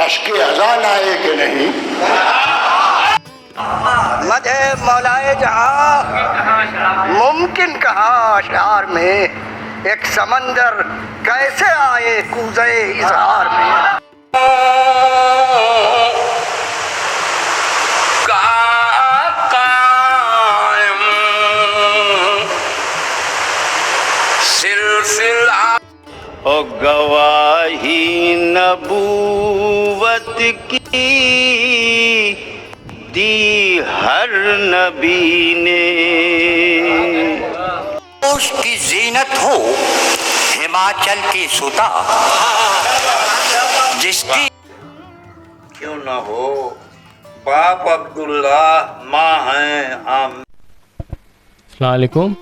رشک اذان آئے کہ نہیں؟ مدح مولائے جہاں ممکن کہا اشعار میں، ایک سمندر کیسے آئے کوزے اظہار میں۔ او گواہی نبوت کی دی ہر نبی نے، اس کی زینت ہو ہماچل کی ستا، جس کی کیوں نہ ہو باپ عبداللہ ماں ہیں ہم۔ السلام علیکم۔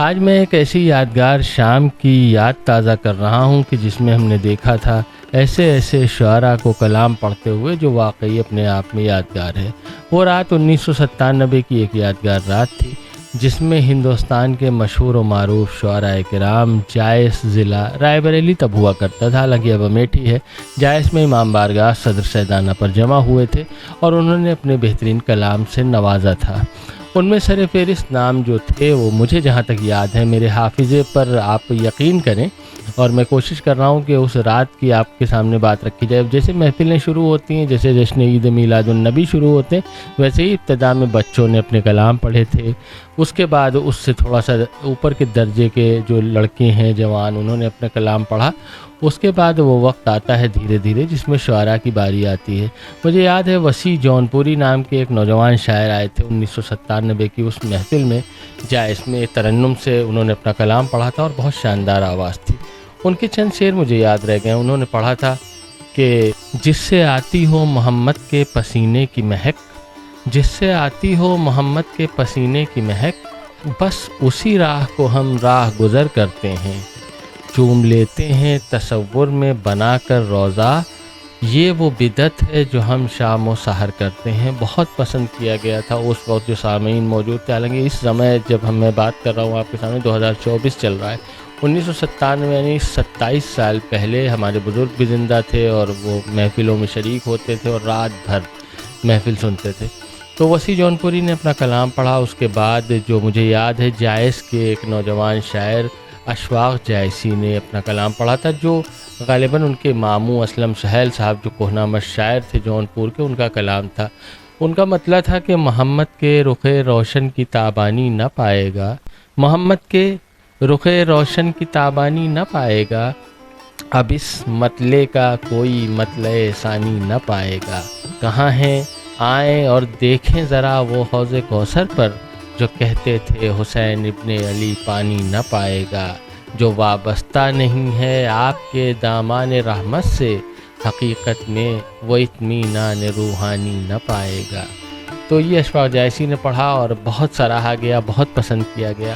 آج میں ایک ایسی یادگار شام کی یاد تازہ کر رہا ہوں کہ جس میں ہم نے دیکھا تھا ایسے ایسے شعراء کو کلام پڑھتے ہوئے جو واقعی اپنے آپ میں یادگار ہے۔ وہ رات 1997 کی ایک یادگار رات تھی جس میں ہندوستان کے مشہور و معروف شعراء کرام جائس ضلع رائے بریلی تب ہوا کرتا تھا، حالانکہ اب امیٹھی ہے۔ جائس میں امام بارگاہ صدر سیدانہ پر جمع ہوئے تھے اور انہوں نے اپنے بہترین کلام سے نوازا تھا۔ ان میں سر فہرست نام جو تھے وہ مجھے جہاں تک یاد ہے، میرے حافظے پر آپ یقین کریں اور میں کوشش کر رہا ہوں کہ اس رات کی آپ کے سامنے بات رکھی جائے۔ جیسے محفلیں شروع ہوتی ہیں، جیسے جشن عید میلاد النبی شروع ہوتے ہیں، ویسے ہی ابتدا میں بچوں نے اپنے کلام پڑھے تھے۔ اس کے بعد اس سے تھوڑا سا اوپر کے درجے کے جو لڑکے ہیں جوان، انہوں نے اپنا کلام پڑھا۔ اس کے بعد وہ وقت آتا ہے دھیرے دھیرے جس میں شعراء کی باری آتی ہے۔ مجھے یاد ہے وسیع جونپوری نام کے ایک نوجوان شاعر آئے تھے 1997 کی اس محفل میں، جائس میں ترنم سے انہوں نے اپنا کلام پڑھا تھا اور بہت شاندار آواز تھی۔ ان کے چند شعر مجھے یاد رہ گئے۔ انہوں نے پڑھا تھا کہ جس سے آتی ہو محمد کے پسینے کی مہک، جس سے آتی ہو محمد کے پسینے کی مہک، بس اسی راہ کو ہم راہ گزر کرتے ہیں، چوم لیتے ہیں تصور میں بنا کر روضہ، یہ وہ بدعت ہے جو ہم شام و سحر کرتے ہیں۔ بہت پسند کیا گیا تھا اس وقت جو سامعین موجود تھے، حالانکہ اس سمے جب میں بات کر رہا ہوں آپ کے سامنے 2024 چل رہا ہے۔ 1997 یعنی 27 سال پہلے ہمارے بزرگ بھی زندہ تھے اور وہ محفلوں میں شریک ہوتے تھے اور رات بھر محفل سنتے تھے۔ تو وسیع جونپوری نے اپنا کلام پڑھا۔ اس کے بعد جو مجھے یاد ہے جائس کے ایک نوجوان شاعر اشفاق جائسی نے اپنا کلام پڑھا تھا، جو غالباً ان کے ماموں اسلم سہیل صاحب جو کوہنامہ شاعر تھے جونپور کے، ان کا کلام تھا۔ ان کا مطلب تھا کہ محمد کے رخ روشن کی تابانی نہ پائے گا، محمد کے رخ روشن کی تابانی نہ پائے گا، اب اس مطلع کا کوئی مطلع ثانی نہ پائے گا۔ کہاں ہیں آئیں اور دیکھیں ذرا وہ حوض کوثر پر، جو کہتے تھے حسین ابن علی پانی نہ پائے گا، جو وابستہ نہیں ہے آپ کے دامان رحمت سے، حقیقت میں وہ اطمینان روحانی نہ پائے گا۔ تو یہ اشفاق جائسی نے پڑھا اور بہت سراہا گیا، بہت پسند کیا گیا۔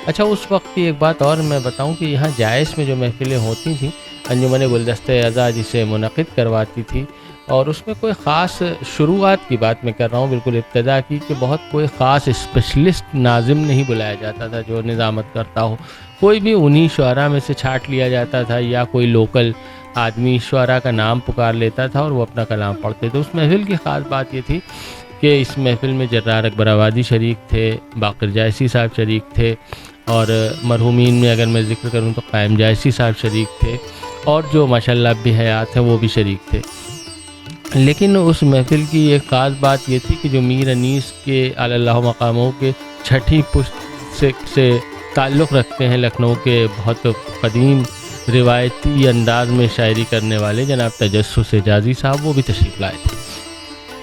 اچھا، اس وقت کی ایک بات اور میں بتاؤں کہ یہاں جائس میں جو محفلیں ہوتی تھیں، انجمن گلدستہ اعزاز جسے منعقد کرواتی تھی، اور اس میں کوئی خاص شروعات کی بات میں کر رہا ہوں، بالکل ابتدا کی، کہ بہت کوئی خاص اسپیشلسٹ ناظم نہیں بلایا جاتا تھا جو نظامت کرتا ہو، کوئی بھی انہی شعراء میں سے چھانٹ لیا جاتا تھا یا کوئی لوکل آدمی شعراء کا نام پکار لیتا تھا اور وہ اپنا کلام پڑھتے تھے۔ اس محفل کی خاص بات یہ تھی کہ اس محفل میں جرار اکبر آبادی شریک تھے، باقر جائسی صاحب شریک تھے، اور مرحومین میں اگر میں ذکر کروں تو قائم جائسی صاحب شریک تھے، اور جو ماشاءاللہ اب بھی حیات ہیں وہ بھی شریک تھے۔ لیکن اس محفل کی ایک خاص بات یہ تھی کہ جو میر انیس کے اعلی اللہ مقاموں کے چھٹی پشت سے تعلق رکھتے ہیں، لکھنؤ کے بہت قدیم روایتی انداز میں شاعری کرنے والے جناب تجسس اعجازی صاحب، وہ بھی تشریف لائے تھے،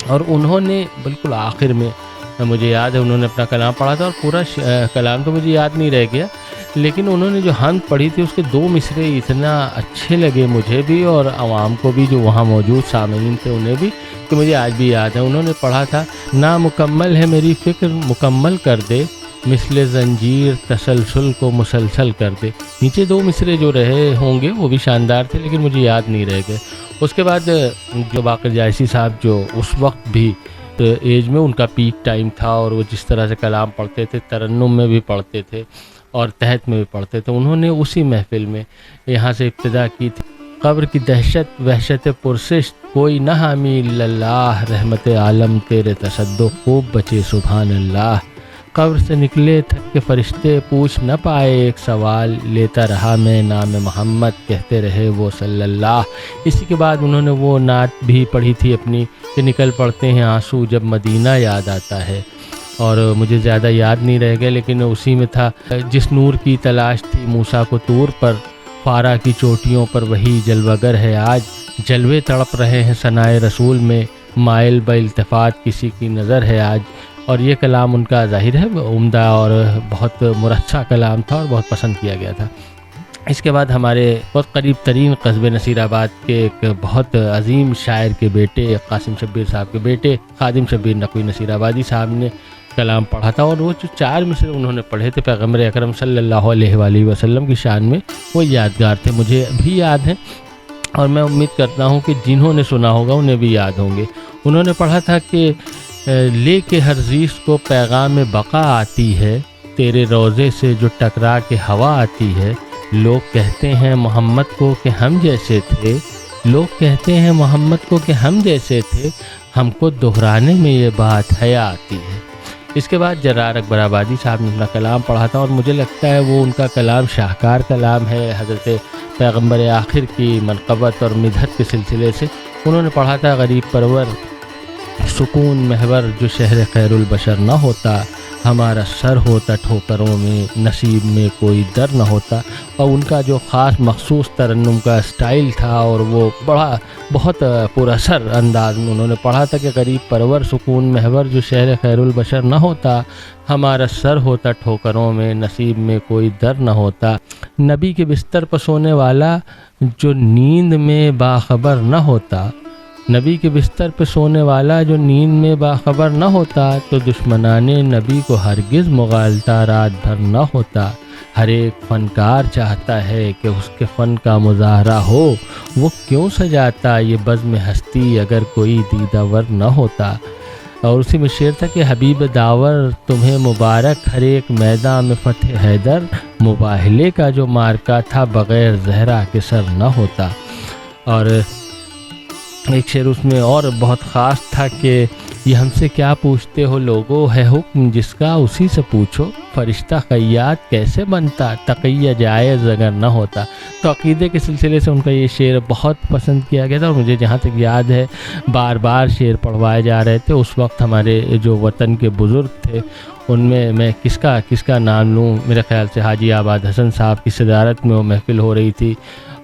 اور انہوں نے بالکل آخر میں مجھے یاد ہے انہوں نے اپنا کلام پڑھا تھا، اور پورا کلام تو مجھے یاد نہیں رہ گیا، لیکن انہوں نے جو حمد پڑھی تھی اس کے 2 مصرے اتنا اچھے لگے مجھے بھی اور عوام کو بھی جو وہاں موجود سامعین تھے انہیں بھی، کہ مجھے آج بھی یاد ہے۔ انہوں نے پڑھا تھا، نامکمل ہے میری فکر مکمل کر دے، مثل زنجیر تسلسل کو مسلسل کر دے۔ نیچے 2 مصرے جو رہے ہوں گے وہ بھی شاندار تھے لیکن مجھے یاد نہیں رہ گئے۔ اس کے بعد جو باقر جائسی صاحب جو اس وقت بھی ایج میں ان کا پیک ٹائم تھا، اور وہ جس طرح سے کلام پڑھتے تھے، ترنم میں بھی پڑھتے تھے اور تحت میں بھی پڑھتے تھے، انہوں نے اسی محفل میں یہاں سے ابتدا کی تھی قبر کی دہشت وحشت پرسشت کوئی نہ حامی الا اللہ، رحمت عالم تیرے تصدق خوب بچے سبحان اللہ۔ قبر سے نکلے تھک کے فرشتے پوچھ نہ پائے ایک سوال، لیتا رہا میں نام محمد کہتے رہے وہ صلی اللہ۔ اسی کے بعد انہوں نے وہ نعت بھی پڑھی تھی اپنی کہ نکل پڑتے ہیں آنسو جب مدینہ یاد آتا ہے، اور مجھے زیادہ یاد نہیں رہ گیا لیکن اسی میں تھا جس نور کی تلاش تھی موسیٰ کو طور پر، فارا کی چوٹیوں پر وہی جلوہ گر ہے آج، جلوے تڑپ رہے ہیں ثنائے رسول میں، مائل با التفات کسی کی نظر ہے آج۔ اور یہ کلام ان کا ظاہر ہے عمدہ اور بہت مرچھا کلام تھا اور بہت پسند کیا گیا تھا۔ اس کے بعد ہمارے بہت قریب ترین قصبے نصیر آباد کے ایک بہت عظیم شاعر کے بیٹے قاسم شبیر صاحب کے بیٹے خادم شبیر نقوی نصیر آبادی صاحب نے کلام پڑھا تھا، اور وہ جو 4 مصرے انہوں نے پڑھے تھے پیغمبر اکرم صلی اللہ علیہ وآلہ وسلم کی شان میں، وہ یادگار تھے، مجھے بھی یاد ہیں اور میں امید کرتا ہوں کہ جنہوں نے سنا ہوگا انہیں بھی یاد ہوں گے۔ انہوں نے پڑھا تھا کہ لے کے ہر زیست کو پیغام بقا آتی ہے، تیرے روضے سے جو ٹکرا کے ہوا آتی ہے، لوگ کہتے ہیں محمد کو کہ ہم جیسے تھے، لوگ کہتے ہیں محمد کو کہ ہم جیسے تھے، ہم کو دہرانے میں یہ بات حیا آتی ہے۔ اس کے بعد جرار اکبر آبادی صاحب نے اپنا کلام پڑھا تھا، اور مجھے لگتا ہے وہ ان کا کلام شاہکار کلام ہے حضرت پیغمبر آخر کی منقبت اور مدحت کے سلسلے سے۔ انہوں نے پڑھا تھا غریب پرور سکون محور جو شہر خیر البشر نہ ہوتا، ہمارا سر ہوتا ٹھوکروں میں، نصیب میں کوئی در نہ ہوتا۔ اور ان کا جو خاص مخصوص ترنم کا سٹائل تھا اور وہ بہت پر اثر انداز میں انہوں نے پڑھا تھا کہ غریب پرور سکون محور جو شہر خیر البشر نہ ہوتا، ہمارا سر ہوتا ٹھوکروں میں، نصیب میں کوئی در نہ ہوتا۔ نبی کے بستر پر سونے والا جو نیند میں باخبر نہ ہوتا، نبی کے بستر پہ سونے والا جو نیند میں باخبر نہ ہوتا، تو دشمنان نبی کو ہرگز مغالطہ رات بھر نہ ہوتا۔ ہر ایک فنکار چاہتا ہے کہ اس کے فن کا مظاہرہ ہو، وہ کیوں سجاتا یہ بزم ہستی اگر کوئی دیدہ ور نہ ہوتا۔ اور اسی میں شعر تھا کہ حبیب داور تمہیں مبارک، ہر ایک میدان میں فتح حیدر، مباہلے کا جو مارکا تھا بغیر زہرا کے سر نہ ہوتا۔ اور ایک شعر اس میں اور بہت خاص تھا کہ یہ ہم سے کیا پوچھتے ہو لوگو، ہے حکم جس کا اسی سے پوچھو، فرشتہ خیاط کیسے بنتا تقیہ جائز اگر نہ ہوتا۔ تو عقیدے کے سلسلے سے ان کا یہ شعر بہت پسند کیا گیا تھا، اور مجھے جہاں تک یاد ہے بار بار شعر پڑھوائے جا رہے تھے۔ اس وقت ہمارے جو وطن کے بزرگ تھے ان میں کس کا نام لوں، میرے خیال سے حاجی آباد حسن صاحب کی صدارت میں وہ محفل ہو رہی تھی،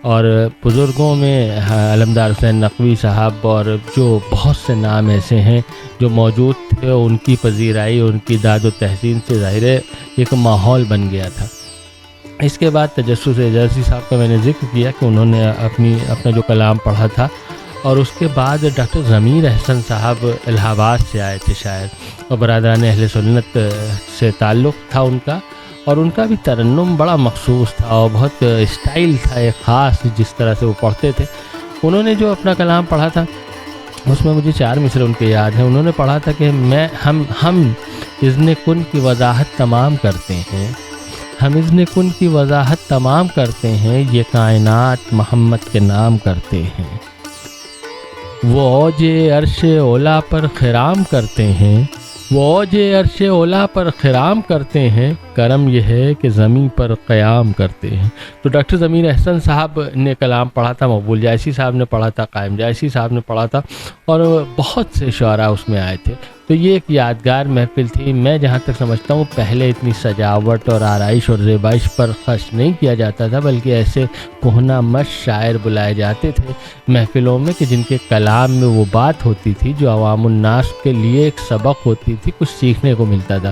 اور بزرگوں میں علمدار حسین نقوی صاحب اور جو بہت سے نام ایسے ہیں جو موجود تھے، ان کی پذیرائی، ان کی داد و تحسین سے ظاہر ہے ایک ماحول بن گیا تھا۔ اس کے بعد تجسس اعجازی صاحب کا میں نے ذکر کیا کہ انہوں نے اپنا جو کلام پڑھا تھا، اور اس کے بعد ڈاکٹر ضمیر احسن صاحب الہ آباد سے آئے تھے شاعر، اور برادران اہل سنت سے تعلق تھا ان کا، اور ان کا بھی ترنم بڑا مخصوص تھا اور بہت اسٹائل تھا ایک خاص جس طرح سے وہ پڑھتے تھے۔ انہوں نے جو اپنا کلام پڑھا تھا اس میں مجھے 4 مصرے ان کے یاد ہیں۔ انہوں نے پڑھا تھا کہ ہم اذن کن کی وضاحت تمام کرتے ہیں، ہم اذن کن کی وضاحت تمام کرتے ہیں، یہ کائنات محمد کے نام کرتے ہیں، وہ اوج عرش اولا پر خرام کرتے ہیں، وہ اوج عرش اولا پر خرام کرتے ہیں، کرم یہ ہے کہ زمین پر قیام کرتے ہیں۔ تو ڈاکٹر ضمیر احسن صاحب نے کلام پڑھا تھا، مقبول جائشی صاحب نے پڑھا تھا، قائم جائشی صاحب نے پڑھا تھا، اور بہت سے شعراء اس میں آئے تھے۔ تو یہ ایک یادگار محفل تھی۔ میں جہاں تک سمجھتا ہوں پہلے اتنی سجاوٹ اور آرائش اور زیبائش پر خرچ نہیں کیا جاتا تھا، بلکہ ایسے کہنا مشت شاعر بلائے جاتے تھے محفلوں میں کہ جن کے کلام میں وہ بات ہوتی تھی جو عوام الناس کے لیے ایک سبق ہوتی تھی، کچھ سیکھنے کو ملتا تھا۔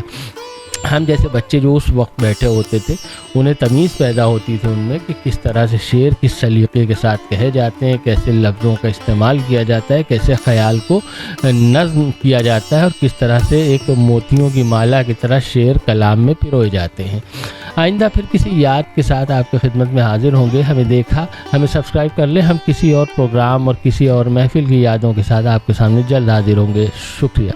ہم جیسے بچے جو اس وقت بیٹھے ہوتے تھے انہیں تمیز پیدا ہوتی تھی ان میں کہ کس طرح سے شعر کس سلیقے کے ساتھ کہے جاتے ہیں، کیسے لفظوں کا استعمال کیا جاتا ہے، کیسے خیال کو نظم کیا جاتا ہے، اور کس طرح سے ایک موتیوں کی مالا کی طرح شعر کلام میں پروئے جاتے ہیں۔ آئندہ پھر کسی یاد کے ساتھ آپ کی خدمت میں حاضر ہوں گے۔ ہمیں سبسکرائب کر لیں۔ ہم کسی اور پروگرام اور کسی اور محفل کی یادوں کے ساتھ آپ کے سامنے جلد حاضر ہوں گے۔ شکریہ۔